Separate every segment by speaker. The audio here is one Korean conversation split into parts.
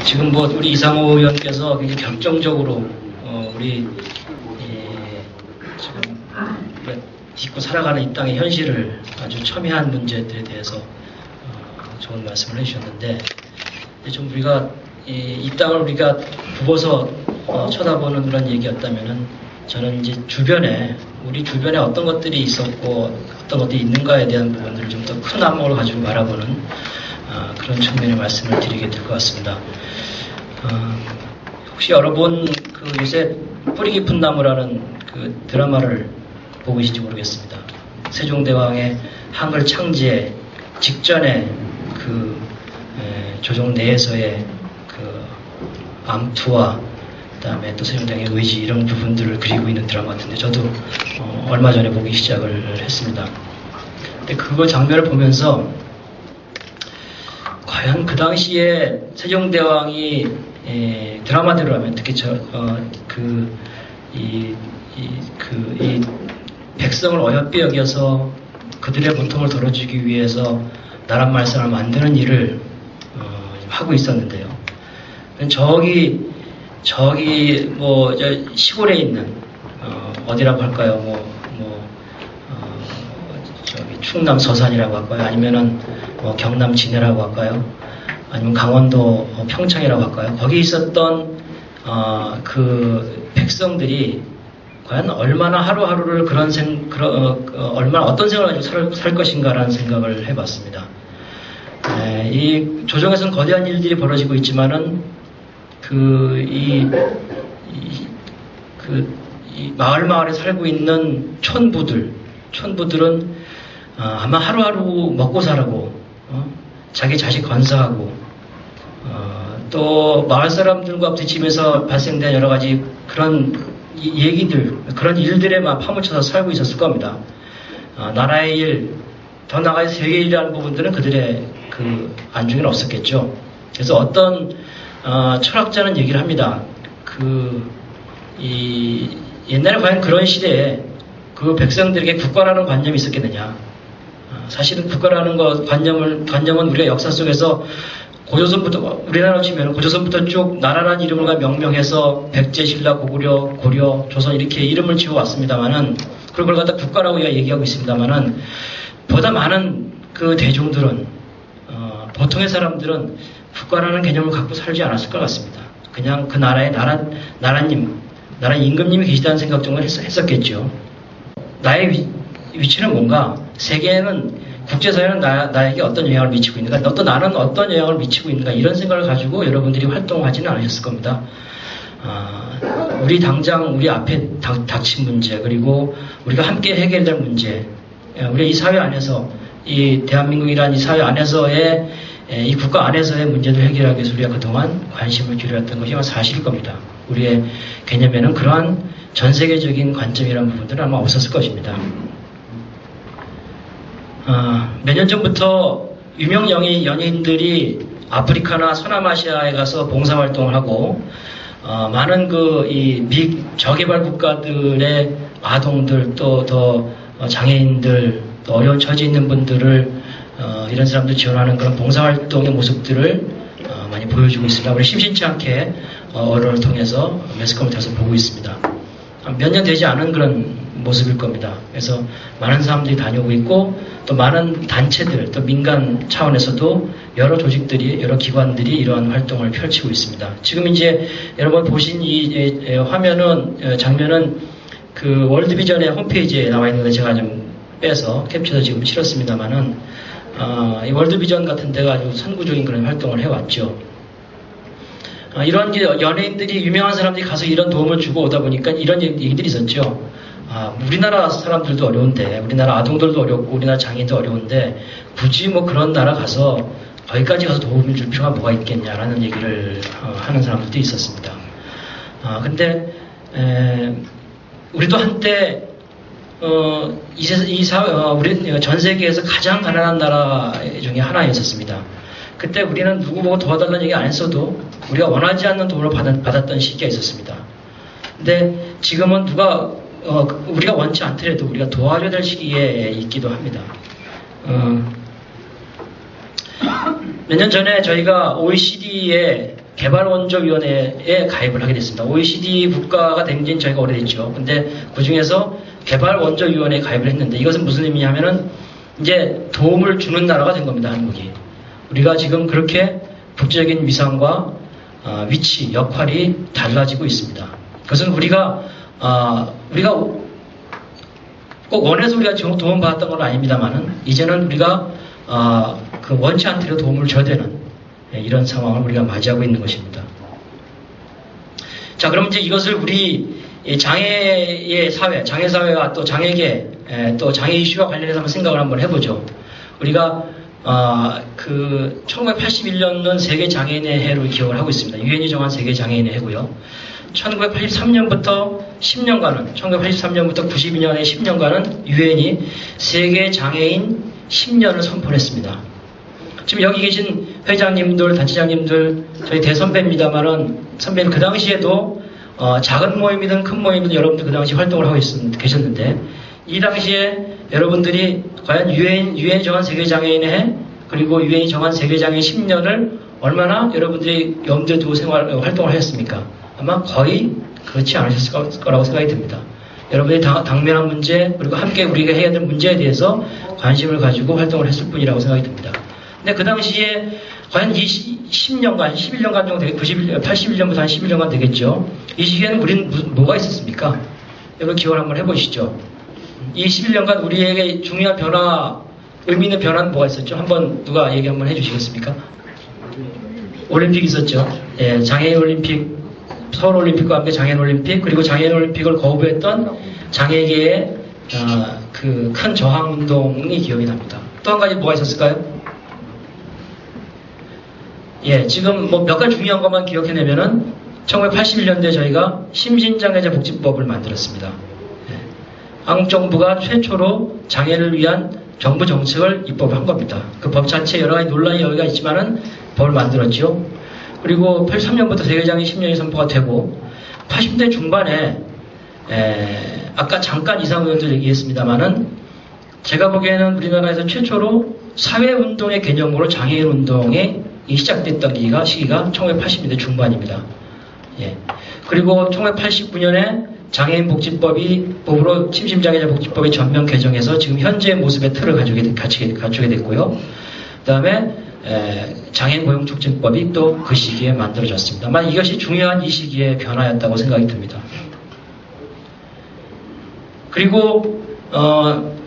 Speaker 1: 지금 뭐 우리 이상호 의원께서 굉장히 결정적으로 우리 지금 우리가 딛고 살아가는 이 땅의 현실을 아주 첨예한 문제들에 대해서 좋은 말씀을 해주셨는데, 좀 우리가 이 땅을 우리가 굽어서 쳐다보는 그런 얘기였다면은, 저는 이제 우리 주변에 어떤 것들이 있었고 어떤 것들이 있는가에 대한 부분들을 좀 더 큰 안목을 가지고 바라보는 그런 측면의 말씀을 드리게 될 것 같습니다. 혹시 여러분 요새 뿌리 깊은 나무라는 그 드라마를 보고 계신지 모르겠습니다. 세종대왕의 한글 창제 직전에 조정 내에서의 그 암투와 그다음에 또 세종대왕의 의지, 이런 부분들을 그리고 있는 드라마 같은데, 저도 얼마 전에 보기 시작을 했습니다. 근데 그거 장면을 보면서 과연 그 당시에 세종대왕이 드라마대로라면, 특히 이 백성을 어여삐 여겨서 그들의 고통을 덜어주기 위해서 나란 말씀을 만드는 일을 하고 있었는데요. 저기 뭐 시골에 있는 어디라고 할까요? 저기 충남 서산이라고 할까요? 아니면은 경남 진해라고 할까요? 아니면 강원도 평창이라고 할까요? 거기 있었던 그 백성들이 과연 얼마나 하루하루를 얼마나 어떤 생활을 가지고 살 것인가라는 생각을 해봤습니다. 이 조정에서는 거대한 일들이 벌어지고 있지만은 이 마을에 살고 있는 촌부들은 아마 하루하루 먹고 살고 자기 자식 건사하고 또 마을 사람들과 부딪히면서 발생된 여러 가지 그런 얘기들, 그런 일들에만 파묻혀서 살고 있었을 겁니다. 나라의 일, 더 나아가서 세계의 일이라는 부분들은 그들의 그 안중에는 없었겠죠. 그래서 어떤 철학자는 얘기를 합니다. 옛날에 과연 그런 시대에 그 백성들에게 국가라는 관념이 있었겠느냐. 사실은 국가라는 관념은 우리가 역사 속에서 고조선부터, 우리나라로 치면 고조선부터 쭉 나라라는 이름을 명명해서 백제, 신라, 고구려, 조선 이렇게 이름을 지어왔습니다만은, 그리고 그걸 갖다 국가라고 얘기하고 있습니다만은, 보다 많은 그 대중들은, 보통의 사람들은 국가라는 개념을 갖고 살지 않았을 것 같습니다. 그냥 그 나라의 나라님, 임금님이 계시다는 생각 정도 했었겠죠. 나의 위치는 뭔가, 세계에는, 국제사회는 나에게 어떤 영향을 미치고 있는가, 또 나는 어떤 영향을 미치고 있는가, 이런 생각을 가지고 여러분들이 활동하지는 않으셨을 겁니다. 우리 앞에 닥친 문제, 그리고 우리가 함께 해결해야 될 문제, 우리 이 사회 안에서, 이 대한민국이라는 이 사회 안에서의, 이 국가 안에서의 문제를 해결하기 위해서 우리가 그동안 관심을 기울였던 것이 아마 사실일 겁니다. 우리의 개념에는 그러한 전 세계적인 관점이라는 부분들은 아마 없었을 것입니다. 몇 년 전부터 유명 연예인들이 아프리카나 서남아시아에 가서 봉사활동을 하고, 많은 저개발 국가들의 아동들, 또 더 장애인들, 또 어려운 처지에 있는 분들을, 이런 사람들 지원하는 그런 봉사활동의 모습들을 많이 보여주고 있습니다. 우리 심심치 않게 언론을 통해서 매스컴을 통해서 보고 있습니다. 몇 년 되지 않은 그런 모습일 겁니다. 그래서 많은 사람들이 다녀오고 있고, 또 많은 단체들, 또 민간 차원에서도 여러 조직들이, 여러 기관들이 이러한 활동을 펼치고 있습니다. 지금 이제 여러분 보신 이 장면은 그 월드비전의 홈페이지에 나와 있는데 제가 좀 빼서 캡처해서 지금 실었습니다만은, 이 월드비전 같은 데가 아주 선구적인 그런 활동을 해왔죠. 이런 연예인들이, 유명한 사람들이 가서 이런 도움을 주고 오다 보니까 이런 얘기들이 있었죠. 우리나라 사람들도 어려운데, 우리나라 아동들도 어렵고, 우리나라 장애인도 어려운데, 굳이 뭐 그런 나라 가서, 거기까지 가서 도움을 줄 필요가 뭐가 있겠냐라는 얘기를 하는 사람들도 있었습니다. 근데, 우리도 한때, 우리 전 세계에서 가장 가난한 나라 중에 하나였었습니다. 그때 우리는 누구 보고 도와달라는 얘기 안 했어도 우리가 원하지 않는 도움을 받았던 시기가 있었습니다. 근데 지금은 우리가 원치 않더라도 우리가 도와줘야 될 시기에 있기도 합니다. 몇 년 전에 저희가 OECD의 개발원조위원회에 가입을 하게 됐습니다. OECD 국가가 된 지는 저희가 오래됐죠. 근데 그 중에서 개발원조위원회에 가입을 했는데 이것은 무슨 의미냐면은 이제 도움을 주는 나라가 된 겁니다. 한국이. 우리가 지금 그렇게 국제적인 위상과 위치, 역할이 달라지고 있습니다. 그것은 우리가 꼭 원해서 우리가 도움받았던 건 아닙니다만은 이제는 우리가 그 원치 않더라도 도움을 줘야 되는 이런 상황을 우리가 맞이하고 있는 것입니다. 자, 그럼 이제 이것을 우리 장애의 사회, 장애사회와 또 장애계, 또 장애 이슈와 관련해서 한번 생각을 한번 해보죠. 우리가 그 1981년은 세계 장애인의 해로 기억을 하고 있습니다. 유엔이 정한 세계 장애인의 해고요. 1983년부터 10년간은 1983년부터 92년의 10년간은 유엔이 세계 장애인 10년을 선포했습니다. 지금 여기 계신 회장님들, 단체장님들, 저희 대선배입니다만은 선배님 그 당시에도 작은 모임이든 큰 모임이든 여러분들 그 당시 활동을 하고 계셨는데 이 당시에 여러분들이 과연 유엔이 정한 세계장애인의 해 그리고 유엔이 정한 세계장애인 10년을 얼마나 여러분들이 염두에 두고 활동을 하셨습니까? 아마 거의 그렇지 않으셨을 거라고 생각이 듭니다. 여러분이 당면한 문제 그리고 함께 우리가 해야 될 문제에 대해서 관심을 가지고 활동을 했을 뿐이라고 생각이 듭니다. 근데 그 당시에 과연 이 10년간, 11년간 정도 되겠, 81년부터 한 11년간 되겠죠. 이 시기에는 우리는 뭐가 있었습니까? 여러분 기억을 한번 해보시죠. 이 11년간 우리에게 중요한 변화, 의미 있는 변화는 뭐가 있었죠? 한번 누가 얘기 한번 해주시겠습니까? 올림픽 있었죠. 예, 장애인 올림픽, 서울 올림픽과 함께 장애인 올림픽, 그리고 장애인 올림픽을 거부했던 장애계의 그 큰 저항 운동이 기억이 납니다. 또 한 가지 뭐가 있었을까요? 예, 지금 뭐 몇 가지 중요한 것만 기억해내면은 1981년도에 저희가 심신장애자 복지법을 만들었습니다. 예, 한국 정부가 최초로 장애를 위한 정부 정책을 입법한 겁니다. 그 법 자체에 여러 가지 논란이 여기가 있지만은 법을 만들었죠. 그리고 83년부터 세계장애인 10년이 선포가 되고 80대 중반에 아까 잠깐 이상 의원도 얘기했습니다만은 제가 보기에는 우리나라에서 최초로 사회운동의 개념으로 장애인 운동이 시작됐던 시기가 1980년대 중반입니다. 예. 그리고 1989년에 장애인 복지법으로 심신장애자 복지법이 전면 개정해서 지금 현재의 모습의 틀을 갖추게 됐고요. 그 다음에 장애인 고용촉진법이 또 그 시기에 만들어졌습니다. 아마 이것이 중요한 이 시기의 변화였다고 생각이 듭니다. 그리고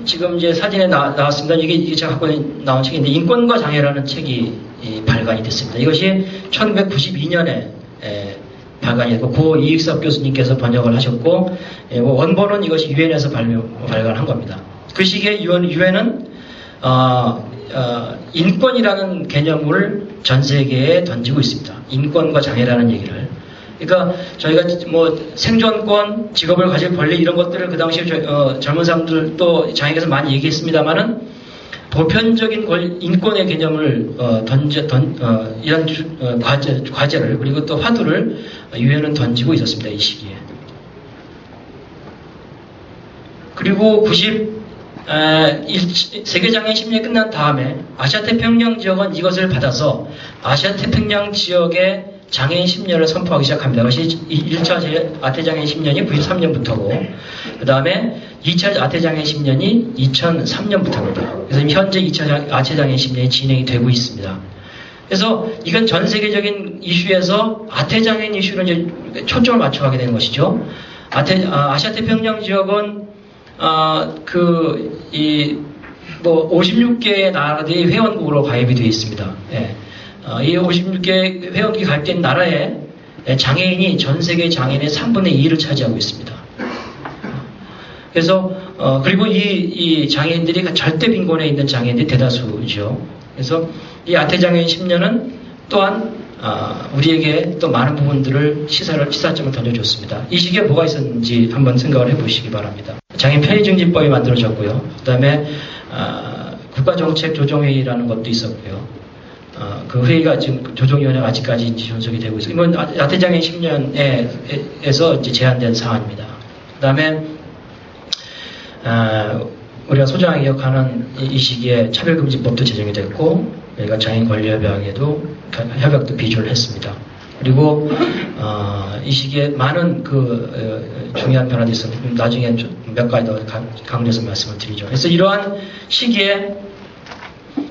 Speaker 1: 지금 이제 사진에 나왔습니다. 이게 제가 갖고 나온 책인데 인권과 장애라는 책이 발간이 됐습니다. 이것이 1992년에 발간이 됐고 고 이익섭 교수님께서 번역을 하셨고 원본은 이것이 유엔에서 발간한 겁니다. 그 시기에 유엔은 인권이라는 개념을 전 세계에 던지고 있습니다. 인권과 장애라는 얘기를. 그러니까 저희가 뭐 생존권, 직업을 가질 권리 이런 것들을 그 당시에 젊은 사람들 또 장애에서 많이 얘기했습니다만은 보편적인 인권의 개념을 이런 과제를 그리고 또 화두를 유엔은 던지고 있었습니다. 이 시기에. 그리고 세계장애인 10년이 끝난 다음에 아시아태평양 지역은 이것을 받아서 아시아태평양 지역의 장애인 10년을 선포하기 시작합니다. 그것이 1차 아태장애인 10년이 93년부터고 그 다음에 2차 아태장애인 10년이 2003년부터입니다. 그래서 현재 2차 아태장애인 10년이 진행이 되고 있습니다. 그래서 이건 전 세계적인 이슈에서 아태장애인 이슈로 이제 초점을 맞춰가게 되는 것이죠. 아시아태평양 지역은 56개의 나라들이 회원국으로 가입이 되어 있습니다. 예. 이 56개 회원국이 가입된 나라에 장애인이 전 세계 장애인의 3분의 2를 차지하고 있습니다. 그래서 그리고 이 장애인들이 절대 빈곤에 있는 장애인들이 대다수죠. 그래서 이 아태장애인 10년은 또한 우리에게 또 많은 부분들을 시사점을 던져줬습니다. 이 시기에 뭐가 있었는지 한번 생각을 해보시기 바랍니다. 장애인 편의증진법이 만들어졌고요. 그 다음에 국가정책조정회의라는 것도 있었고요. 그 회의가 지금 조정위원회가 아직까지 존속이 되고 있어요. 이건 아태장애인 10년에서 이제 제한된 사안입니다. 그 다음에 우리가 소중하게 기억하는 이 시기에 차별금지법도 제정이 됐고, 저희가 장애인 권리협약도 비준을 했습니다. 그리고 이 시기에 많은 중요한 변화도 있었는데 나중에 몇 가지 더 강조해서 말씀을 드리죠. 그래서 이러한 시기에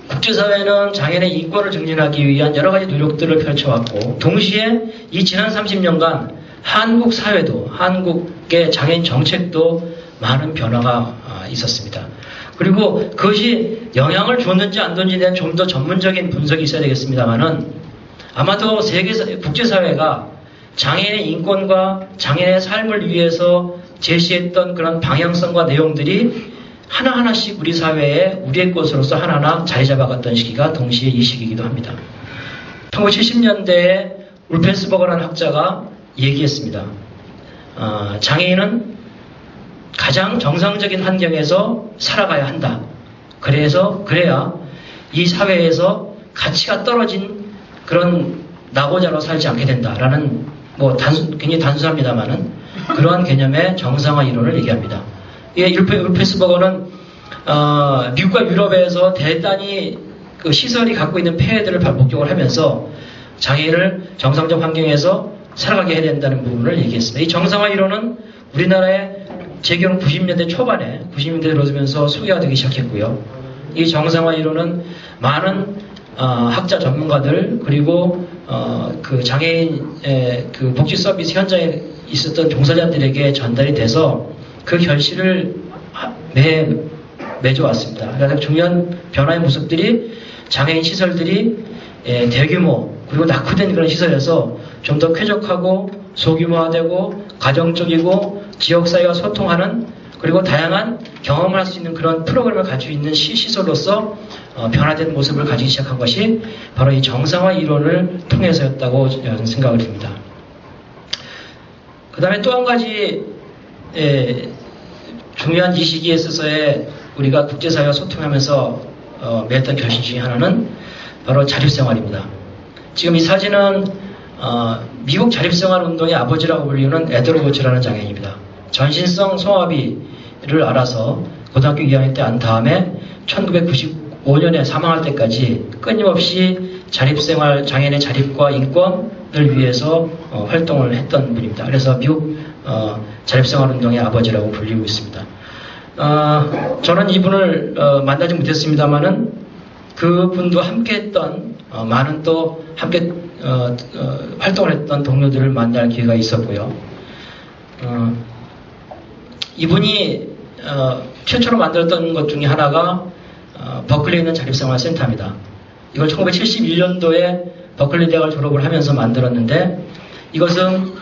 Speaker 1: 국제사회는 장애인의 인권을 증진하기 위한 여러 가지 노력들을 펼쳐왔고, 동시에 이 지난 30년간 한국 사회도, 한국의 장애인 정책도 많은 변화가 있었습니다. 그리고 그것이 영향을 줬는지 안 줬는지에 대한 좀 더 전문적인 분석이 있어야 되겠습니다만은, 아마도 국제사회가 장애인의 인권과 장애인의 삶을 위해서 제시했던 그런 방향성과 내용들이 하나하나씩 우리 사회에 우리의 것으로서 하나하나 자리 잡아갔던 시기가 동시에 이 시기이기도 합니다. 1970년대에 울펜스버거라는 학자가 얘기했습니다. 장애인은 가장 정상적인 환경에서 살아가야 한다. 그래야 이 사회에서 가치가 떨어진 그런 낙오자로 살지 않게 된다라는 굉장히 단순합니다만은 그러한 개념의 정상화 이론을 얘기합니다. 울펜스버거는 미국과 유럽에서 대단히 그 시설이 갖고 있는 폐해들을 목격을 하면서 장애인을 정상적 환경에서 살아가게 해야 된다는 부분을 얘기했습니다. 이 정상화 이론은 우리나라의 제경 90년대 초반에 90년대에 들어서면서 소개가 되기 시작했고요. 이 정상화 이론은 많은 학자 전문가들 그리고 그 장애인의 그 복지 서비스 현장에 있었던 종사자들에게 전달이 돼서 그 결실을 맺어왔습니다. 가장 중요한 변화의 모습들이 장애인 시설들이 대규모 그리고 낙후된 그런 시설에서 좀 더 쾌적하고 소규모화되고 가정적이고 지역사회와 소통하는 그리고 다양한 경험을 할 수 있는 그런 프로그램을 가지고 있는 시설로서 변화된 모습을 가지기 시작한 것이 바로 이 정상화 이론을 통해서였다고 저는 생각을 합니다. 그 다음에 또 한 가지 중요한 이 시기에 있어서의 우리가 국제사회와 소통하면서 맺었던 결실 중에 하나는 바로 자립생활입니다. 지금 이 사진은 미국 자립생활 운동의 아버지라고 불리는 에드워드 로치라는 장애인입니다. 전신성 소아마비를 알아서 고등학교 2학년 때 한 다음에 1995년에 사망할 때까지 끊임없이 자립생활, 장애인의 자립과 인권을 위해서 활동을 했던 분입니다. 그래서 미국 자립생활 운동의 아버지라고 불리고 있습니다. 저는 이분을 만나지 못했습니다만은 그분도 함께 했던 많은 또 함께 활동을 했던 동료들을 만날 기회가 있었고요. 이분이 최초로 만들었던 것 중에 하나가 버클리에 있는 자립생활센터입니다. 이걸 1971년도에 버클리 대학을 졸업을 하면서 만들었는데 이것은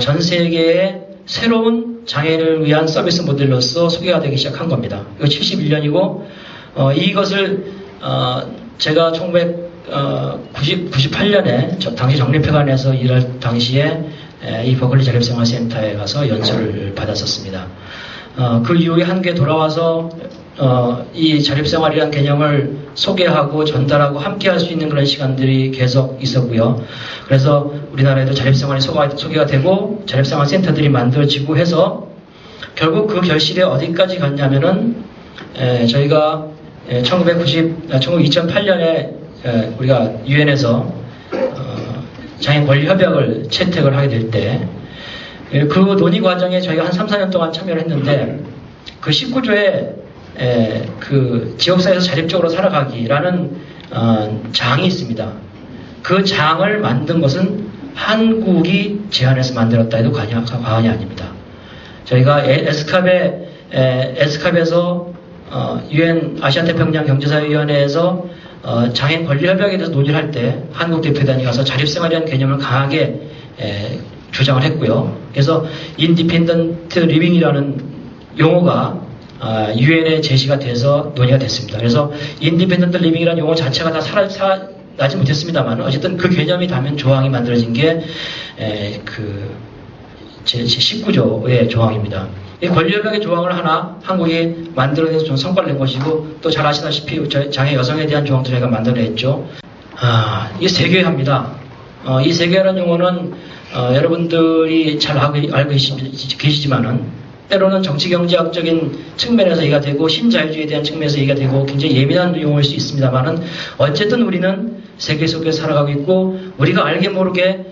Speaker 1: 전 세계의 새로운 장애인을 위한 서비스 모델로서 소개가 되기 시작한 겁니다. 이거 71년이고 이것을 제가 1998년에 당시 정립회관에서 일할 당시에 이 버클리 자립생활센터에 가서 연수를 받았었습니다. 그 이후에 한국에 돌아와서 이 자립생활이라는 개념을 소개하고 전달하고 함께 할 수 있는 그런 시간들이 계속 있었고요. 그래서 우리나라에도 자립생활이 소개가 되고 자립생활센터들이 만들어지고 해서 결국 그 결실에 어디까지 갔냐면은 저희가 2008년에 우리가 유엔에서 장애인 권리 협약을 채택을 하게 될 때 그 논의 과정에 저희가 한 3, 4년 동안 참여를 했는데 그 19조에 그 지역사회에서 자립적으로 살아가기라는 장이 있습니다. 그 장을 만든 것은 한국이 제안해서 만들었다 해도 과언이 아닙니다. 저희가 에스캅에서 유엔 아시아태평양 경제사회위원회에서 장애인 권리협약에 대해서 논의를 할 때 한국 대표단이 가서 자립생활이라는 개념을 강하게 주장을 했고요. 그래서 인디펜던트 리빙이라는 용어가 유엔에 제시가 돼서 논의가 됐습니다. 그래서 인디펜던트 리빙이라는 용어 자체가 다 나지 못했습니다만 어쨌든 그 개념이 담은 조항이 만들어진 게 제19조의 조항입니다. 이 권리협약의 조항을 하나 한국이 만들어내서 좀 성과를 낸 것이고 또 잘 아시다시피 장애 여성에 대한 조항도 저희가 만들어냈죠. 이 세계화입니다. 이 세계화라는 용어는 여러분들이 잘 알고 계시지만은 때로는 정치경제학적인 측면에서 얘기가 되고 신자유주의에 대한 측면에서 얘기가 되고 굉장히 예민한 용어일 수 있습니다만은 어쨌든 우리는 세계 속에 살아가고 있고 우리가 알게 모르게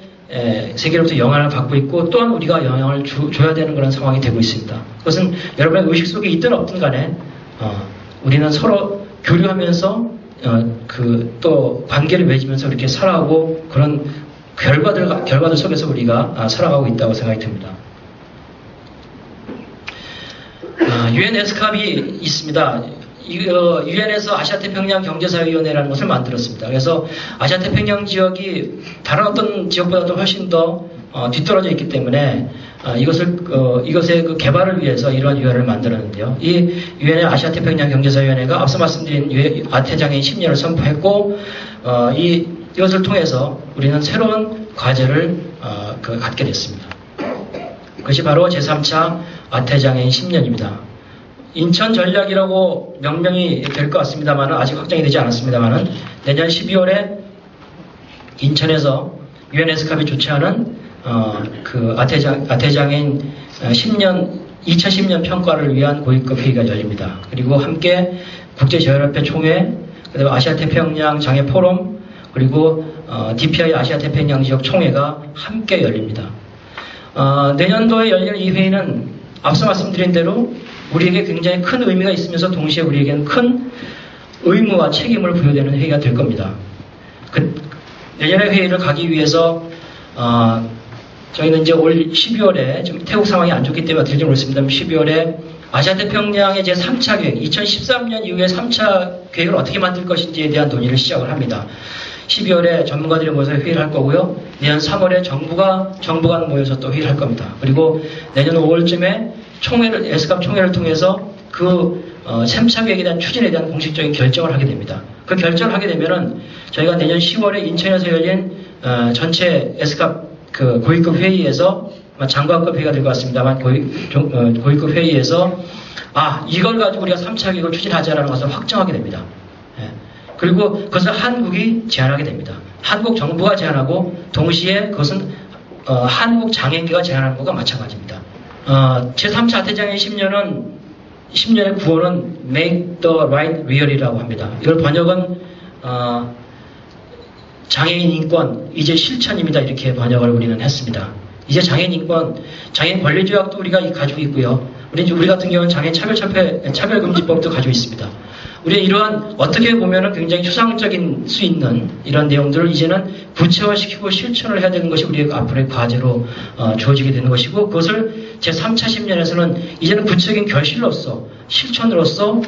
Speaker 1: 세계로부터 영향을 받고 있고 또한 우리가 영향을 줘야 되는 그런 상황이 되고 있습니다. 그것은 여러분의 의식 속에 있든 없든 간에 우리는 서로 교류하면서 또 관계를 맺으면서 이렇게 살아가고 그런 결과들 속에서 우리가 살아가고 있다고 생각이 듭니다. UN 에스캅이 있습니다. 유엔에서 아시아태평양 경제사회위원회라는 것을 만들었습니다. 그래서 아시아태평양 지역이 다른 어떤 지역보다도 훨씬 더 뒤떨어져 있기 때문에 이것의 그 개발을 위해서 이러한 위원회를 만들었는데요. 이 유엔의 아시아태평양 경제사회위원회가 앞서 말씀드린 아태장애인 10년을 선포했고 이것을 통해서 우리는 새로운 과제를 갖게 됐습니다. 그것이 바로 제3차 아태장애인 10년입니다. 인천 전략이라고 명명이 될 것 같습니다만 아직 확정이 되지 않았습니다만 내년 12월에 인천에서 UN 에스캅이 주최하는 아태장애인 2010년 평가를 위한 고위급 회의가 열립니다. 그리고 함께 국제재활협회 총회, 그다음에 아시아태평양 장애 포럼, 그리고 DPI 아시아태평양 지역 총회가 함께 열립니다. 내년도에 열리는 이 회의는 앞서 말씀드린 대로 우리에게 굉장히 큰 의미가 있으면서 동시에 우리에게는 큰 의무와 책임을 부여되는 회의가 될 겁니다. 내년의 회의를 가기 위해서 저희는 이제 올 12월에 지금 태국 상황이 안 좋기 때문에 어떻게 될지 모르겠습니다. 12월에 아시아태평양의 제3차 계획, 2013년 이후에 3차 계획을 어떻게 만들 것인지에 대한 논의를 시작을 합니다. 12월에 전문가들이 모여서 회의를 할 거고요. 내년 3월에 정부가 모여서 또 회의를 할 겁니다. 그리고 내년 5월쯤에 에스캅 총회를 통해서 3차 계획에 대한 추진에 대한 공식적인 결정을 하게 됩니다. 그 결정을 하게 되면은 저희가 내년 10월에 인천에서 열린 전체 에스캅 고위급 회의에서 장관급 회의가 될 것 같습니다만 고위급 회의에서 이걸 가지고 우리가 3차 계획을 추진하자라는 것을 확정하게 됩니다. 그리고 그것을 한국이 제안하게 됩니다. 한국 정부가 제안하고 동시에 그것은 한국 장애인계가 제안하는 것과 마찬가지입니다. 제3차 아태장애인 10년의 구호는 Make the Right Real이라고 합니다. 이걸 번역은 장애인 인권 이제 실천입니다. 이렇게 번역을 우리는 했습니다. 이제 장애인 인권, 장애인 권리조약도 우리가 가지고 있고요. 우리 같은 경우는 장애인 차별금지법도 가지고 있습니다. 우리의 이러한 어떻게 보면은 굉장히 추상적인 수 있는 이런 내용들을 이제는 구체화시키고 실천을 해야 되는 것이 우리의 앞으로의 과제로 주어지게 되는 것이고 그것을 제3차 10년에서는 이제는 구체적인 결실로서 실천으로서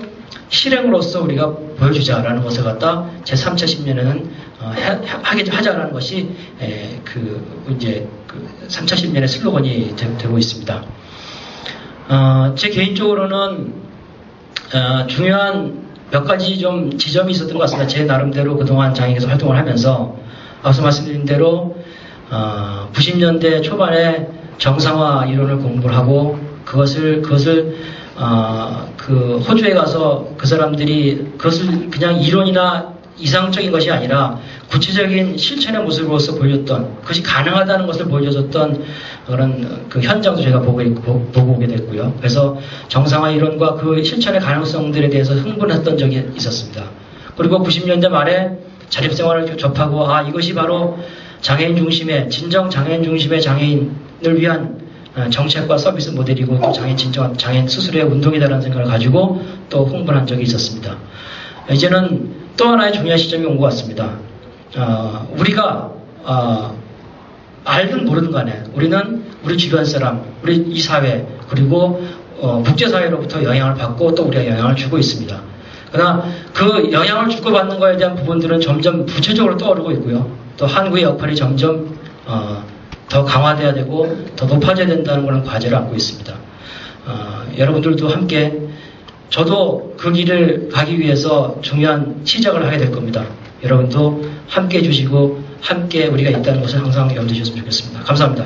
Speaker 1: 실행으로서 우리가 보여주자라는 것을 갖다 제3차 10년에는 하자라는 것이 이제 3차 10년의 슬로건이 되고 있습니다. 제 개인적으로는 중요한 몇 가지 좀 지점이 있었던 것 같습니다. 제 나름대로 그동안 장애인에서 활동을 하면서 앞서 말씀드린 대로 90년대 초반에 정상화 이론을 공부를 하고 그것을 호주에 가서 그 사람들이 그것을 그냥 이론이나 이상적인 것이 아니라 구체적인 실천의 모습으로서 보여줬던 그것이 가능하다는 것을 보여줬던 그런 현장도 제가 보고 오게 됐고요. 그래서 정상화 이론과 그 실천의 가능성들에 대해서 흥분했던 적이 있었습니다. 그리고 90년대 말에 자립생활을 접하고 이것이 바로 장애인 중심의 진정 장애인 중심의 장애인을 위한 정책과 서비스 모델이고 또 진정한 장애인 스스로의 운동이다라는 생각을 가지고 또 흥분한 적이 있었습니다. 이제는 또 하나의 중요한 시점이 온 것 같습니다. 우리가 알든 모르든 간에 우리는 우리 주변 사람, 우리 이 사회 그리고 국제사회로부터 영향을 받고 또 우리가 영향을 주고 있습니다. 그러나 그 영향을 주고받는 것에 대한 부분들은 점점 구체적으로 떠오르고 있고요. 또 한국의 역할이 점점 더 강화돼야 되고 더 높아져야 된다는 그런 과제를 안고 있습니다. 여러분들도 함께 저도 그 길을 가기 위해서 중요한 시작을 하게 될 겁니다. 여러분도 함께 해주시고 함께 우리가 있다는 것을 항상 염두에 주셨으면 좋겠습니다. 감사합니다.